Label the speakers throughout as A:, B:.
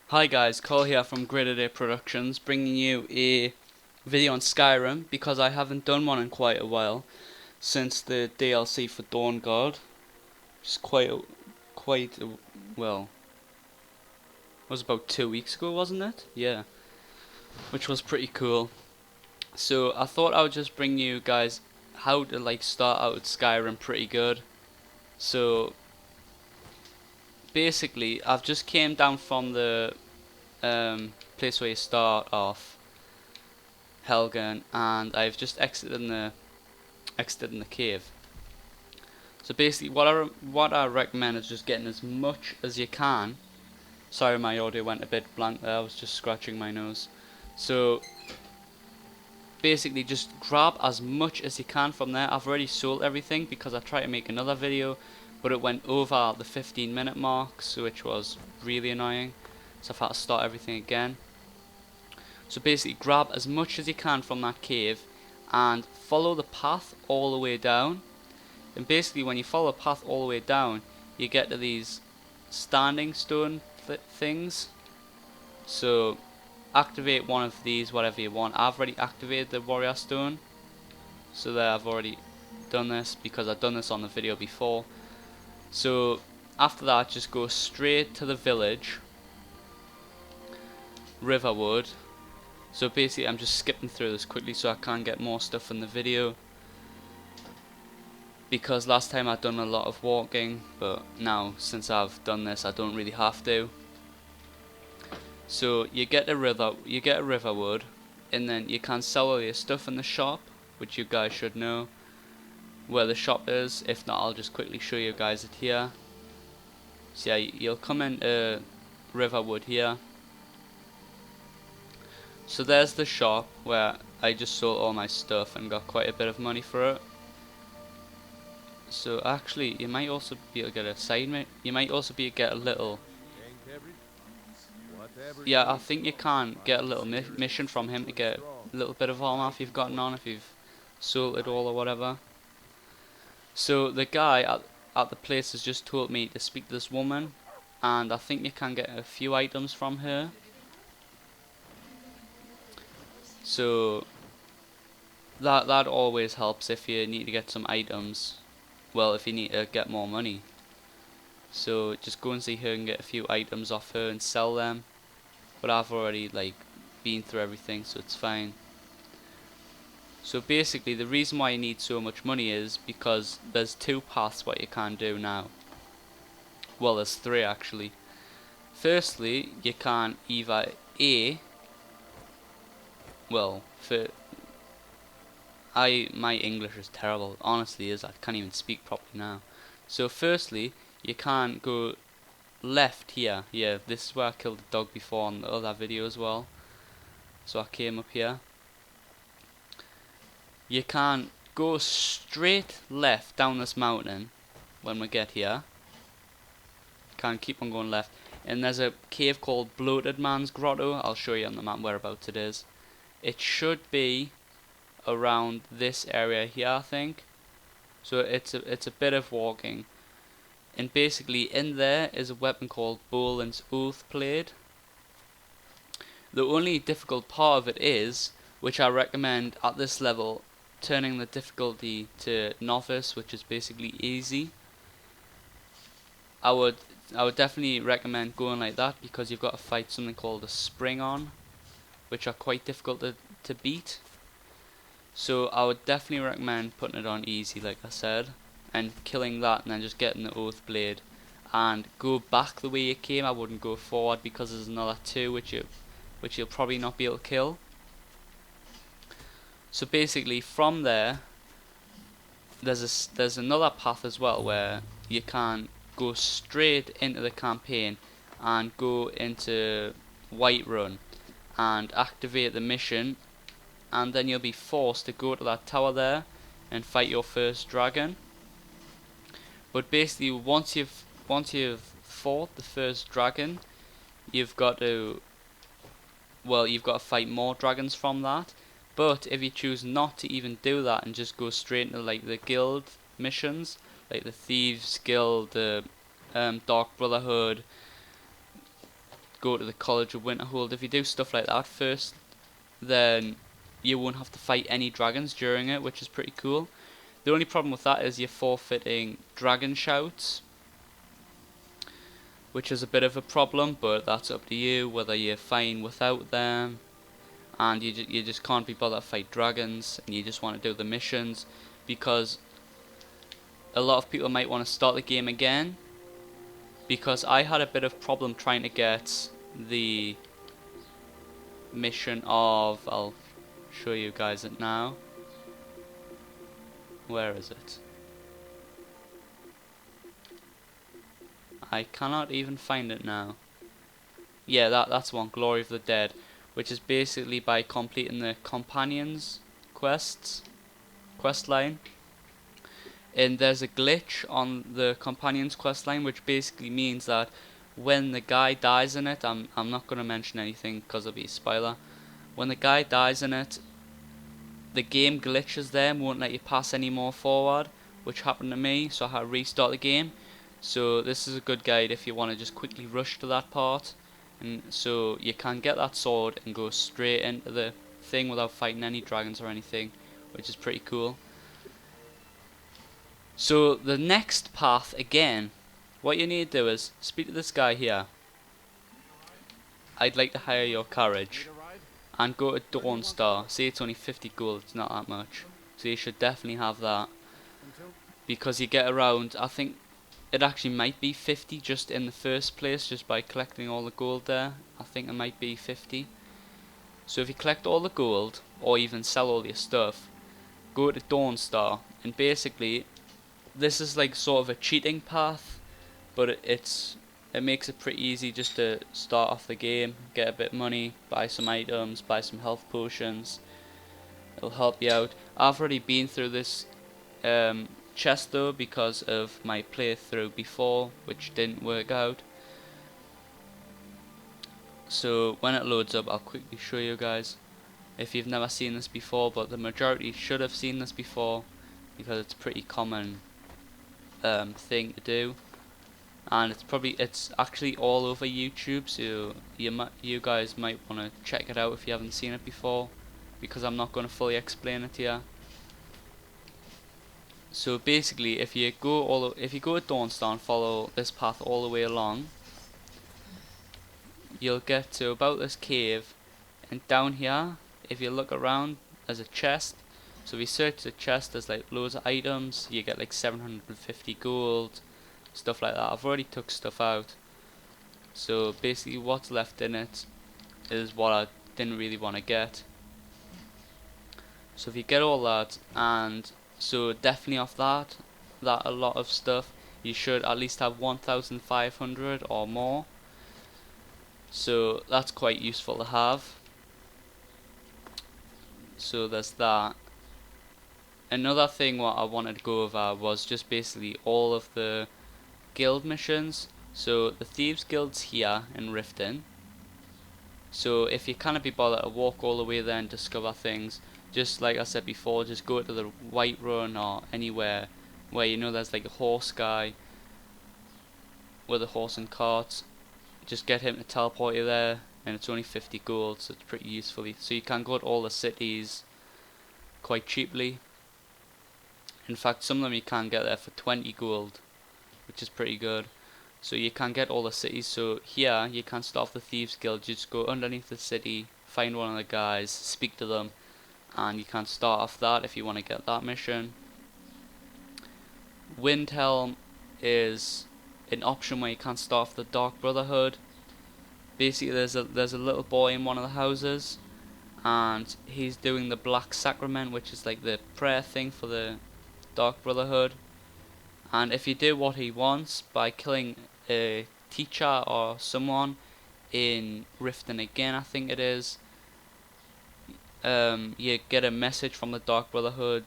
A: Hi guys, Cole here from Greater Day Productions, bringing you a video on Skyrim because I haven't done one in quite a while since the DLC for Dawn God. Just well, it was about 2 weeks ago, wasn't it? Yeah, which was pretty cool. So I thought I would just bring you guys how to start out Skyrim pretty good. So basically, I've just came down from the place where you start off, Helgen, and I've just exited in the cave. So basically, what I recommend is just getting as much as you can. Sorry, my audio went a bit blank there. I was just scratching my nose. So basically, just grab as much as you can from there. I've already sold everything because I tried to make another video, but it went over the 15-minute mark, so which was really annoying. So I've had to start everything again. So basically, grab as much as you can from that cave and follow the path all the way down. And basically, when you follow the path all the way down, you get to these standing stone things. So activate one of these, whatever you want. I've already activated the warrior stone, so there I've already done this because I've done this on the video before. So after that, just go straight to the village, Riverwood. So basically, I'm just skipping through this quickly so I can get more stuff in the video, because last time I'd done a lot of walking, but now since I've done this I don't really have to. So you get a riverwood, and then you can sell all your stuff in the shop, which you guys should know where the shop is. If not, I'll just quickly show you guys it here. So yeah, you'll come into Riverwood here. So there's the shop where I just sold all my stuff and got quite a bit of money for it. So actually, you might also be able to get a side you might also be able to get a little. Yeah, I think you can get a little mission from him to get a little bit of armor if you've gotten on, if you've sold it all or whatever. So the guy at the place has just told me to speak to this woman, and I think you can get a few items from her. So that always helps if you need to get some items. Well, if you need to get more money. So just go and see her and get a few items off her and sell them. But I've already been through everything, so it's fine. So basically, the reason why you need so much money is because there's two paths what you can do now. Well, there's three actually. Firstly, you can either my English is terrible, honestly is. I can't even speak properly now. So firstly, you can go left here. Yeah, this is where I killed the dog before on the other video as well. So I came up here. You can go straight left down this mountain when we get here. Can keep on going left. And there's a cave called Bloated Man's Grotto. I'll show you on the map whereabouts it is. It should be around this area here, I think. So it's a bit of walking. And basically in there is a weapon called Bolan's Oath Blade. The only difficult part of it is, which I recommend at this level, turning the difficulty to novice, which is basically easy. I would definitely recommend going like that because you've got to fight something called a spring on, which are quite difficult to beat. So I would definitely recommend putting it on easy, like I said, and killing that, and then just getting the Oath Blade and go back the way you came. I wouldn't go forward because there's another two which you'll probably not be able to kill. So basically from there there's another path as well where you can go straight into the campaign and go into Whiterun and activate the mission, and then you'll be forced to go to that tower there and fight your first dragon. But basically once you've fought the first dragon, you've got to fight more dragons from that. But if you choose not to even do that and just go straight into the guild missions, like the Thieves Guild, the Dark Brotherhood, go to the College of Winterhold. If you do stuff like that first, then you won't have to fight any dragons during it, which is pretty cool. The only problem with that is you're forfeiting dragon shouts, which is a bit of a problem, but that's up to you whether you're fine without them and you just can't be bothered to fight dragons and you just want to do the missions, because a lot of people might want to start the game again, because I had a bit of problem trying to get the mission of, I'll show you guys it now. Where is it? I cannot even find it now. Yeah, that's one, Glory of the Dead, which is basically by completing the companions quest line. And there's a glitch on the companions quest line, which basically means that when the guy dies in it, I'm not going to mention anything because it'll be a spoiler. When the guy dies in it, the game glitches there and won't let you pass any more forward, which happened to me, so I had to restart the game. So this is a good guide if you want to just quickly rush to that part, and so you can get that sword and go straight into the thing without fighting any dragons or anything, which is pretty cool. So the next path, again, what you need to do is speak to this guy here. I'd like to hire your carriage, and go to Dawnstar. See, it's only 50 gold, it's not that much, so you should definitely have that, because you get around, I think it actually might be 50 just in the first place, just by collecting all the gold there. I think it might be 50. So if you collect all the gold, or even sell all your stuff, go to Dawnstar, and basically this is like sort of a cheating path, but it makes it pretty easy just to start off the game, get a bit of money, buy some items, buy some health potions. It'll help you out. I've already been through this chest though because of my playthrough before, which didn't work out. So when it loads up, I'll quickly show you guys if you've never seen this before, but the majority should have seen this before because it's a pretty common thing to do. And it's actually all over YouTube, so you guys might want to check it out if you haven't seen it before, because I'm not going to fully explain it here. So basically, if you go to Dawnstar and follow this path all the way along, you'll get to about this cave, and down here, if you look around, there's a chest. So if you search the chest, there's like loads of items. You get like 750 gold. Stuff like that. I've already took stuff out, so basically what's left in it is what I didn't really want to get. So if you get all that, and so definitely off that a lot of stuff, you should at least have 1,500 or more, so that's quite useful to have. So there's that. Another thing what I wanted to go over was just basically all of the guild missions. So the Thieves Guild's here in Riften, so if you cannot be bothered to walk all the way there and discover things, just like I said before, just go to the White Run or anywhere where you know there's like a horse guy with a horse and cart. Just get him to teleport you there, and it's only 50 gold, so it's pretty useful. So you can go to all the cities quite cheaply. In fact, some of them you can get there for 20 gold, which is pretty good. So you can get all the cities. So here you can start off the Thieves Guild. You just go underneath the city, find one of the guys, speak to them, and you can start off that if you want to get that mission. Windhelm is an option where you can start off the Dark Brotherhood. Basically there's a little boy in one of the houses, and he's doing the Black Sacrament, which is like the prayer thing for the Dark Brotherhood. And if you do what he wants by killing a teacher or someone in Riften again, I think it is, you get a message from the Dark Brotherhood,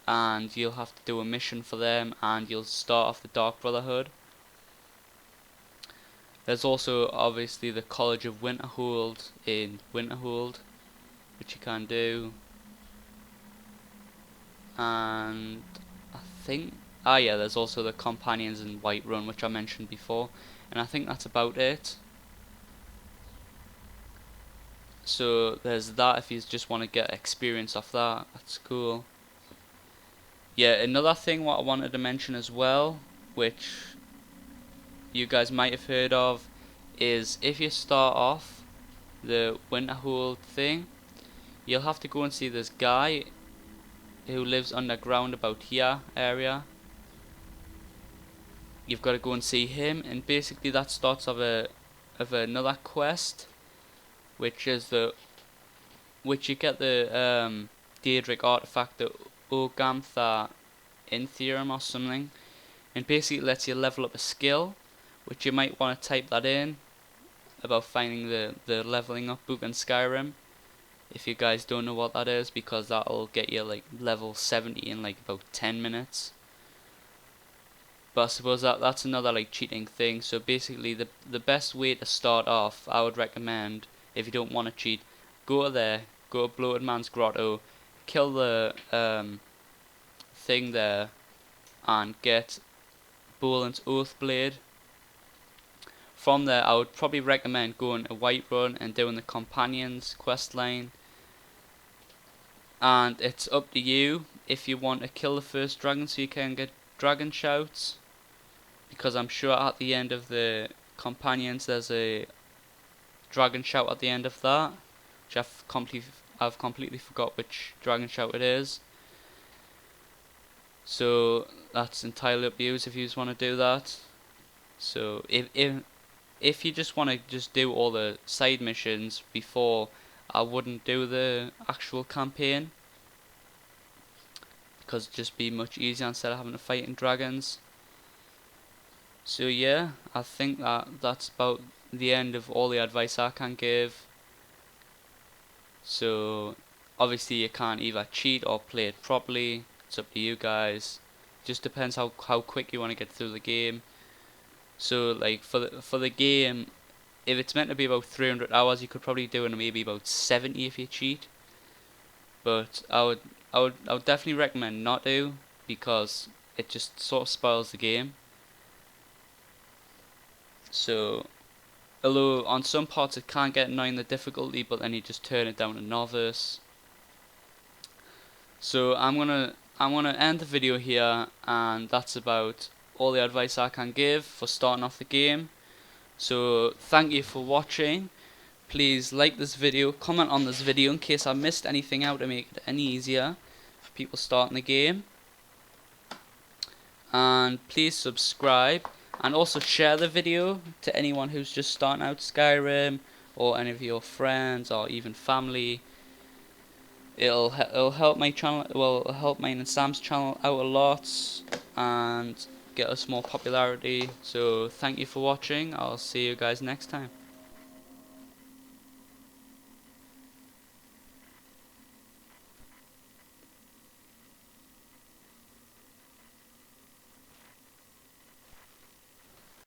A: and you'll have to do a mission for them, and you'll start off the Dark Brotherhood. There's also obviously the College of Winterhold in Winterhold, which you can do. And I think, yeah, there's also the Companions in Whiterun, which I mentioned before. and I think that's about it. So there's that. If you just want to get experience off that, that's cool. Yeah, another thing what I wanted to mention as well, which you guys might have heard of, is if you start off the Winterhold thing, you'll have to go and see this guy who lives underground about here area. You've got to go and see him, and basically that starts of another quest, which is which you get the Daedric artifact, the Ogantha in theorem or something, and basically it lets you level up a skill, which you might want to type that in about finding the leveling up book in Skyrim, if you guys don't know what that is, because that'll get you like level 70 in like about 10 minutes. But I suppose that's another like cheating thing. So basically the best way to start off, I would recommend, if you don't want to cheat, go there, go to Bloated Man's Grotto, kill the thing there, and get Bolan's Oathblade. From there, I would probably recommend going to Whiterun and doing the Companions quest line. And it's up to you if you want to kill the first dragon so you can get dragon shouts, because I'm sure at the end of the Companions there's a dragon shout at the end of that, which I've completely forgot which dragon shout it is. So that's entirely up to you if you just want to do that. So if you just want to just do all the side missions before, I wouldn't do the actual campaign, because it'd just be much easier instead of having to fight in dragons. So yeah, I think that's about the end of all the advice I can give. So obviously you can't either cheat or play it properly. It's up to you guys. Just depends how quick you want to get through the game. So like for the game, if it's meant to be about 300 hours, you could probably do it in maybe about 70 if you cheat. But I would definitely recommend not to, because it just sort of spoils the game. So although on some parts it can get annoying, the difficulty, but then you just turn it down to novice. So I'm gonna end the video here, and that's about all the advice I can give for starting off the game. So thank you for watching. Please like this video, comment on this video in case I missed anything out to make it any easier for people starting the game. And please subscribe, and also share the video to anyone who's just starting out Skyrim, or any of your friends or even family. It'll help my channel, well, it'll help mine and Sam's channel out a lot and get us more popularity. So thank you for watching. I'll see you guys next time.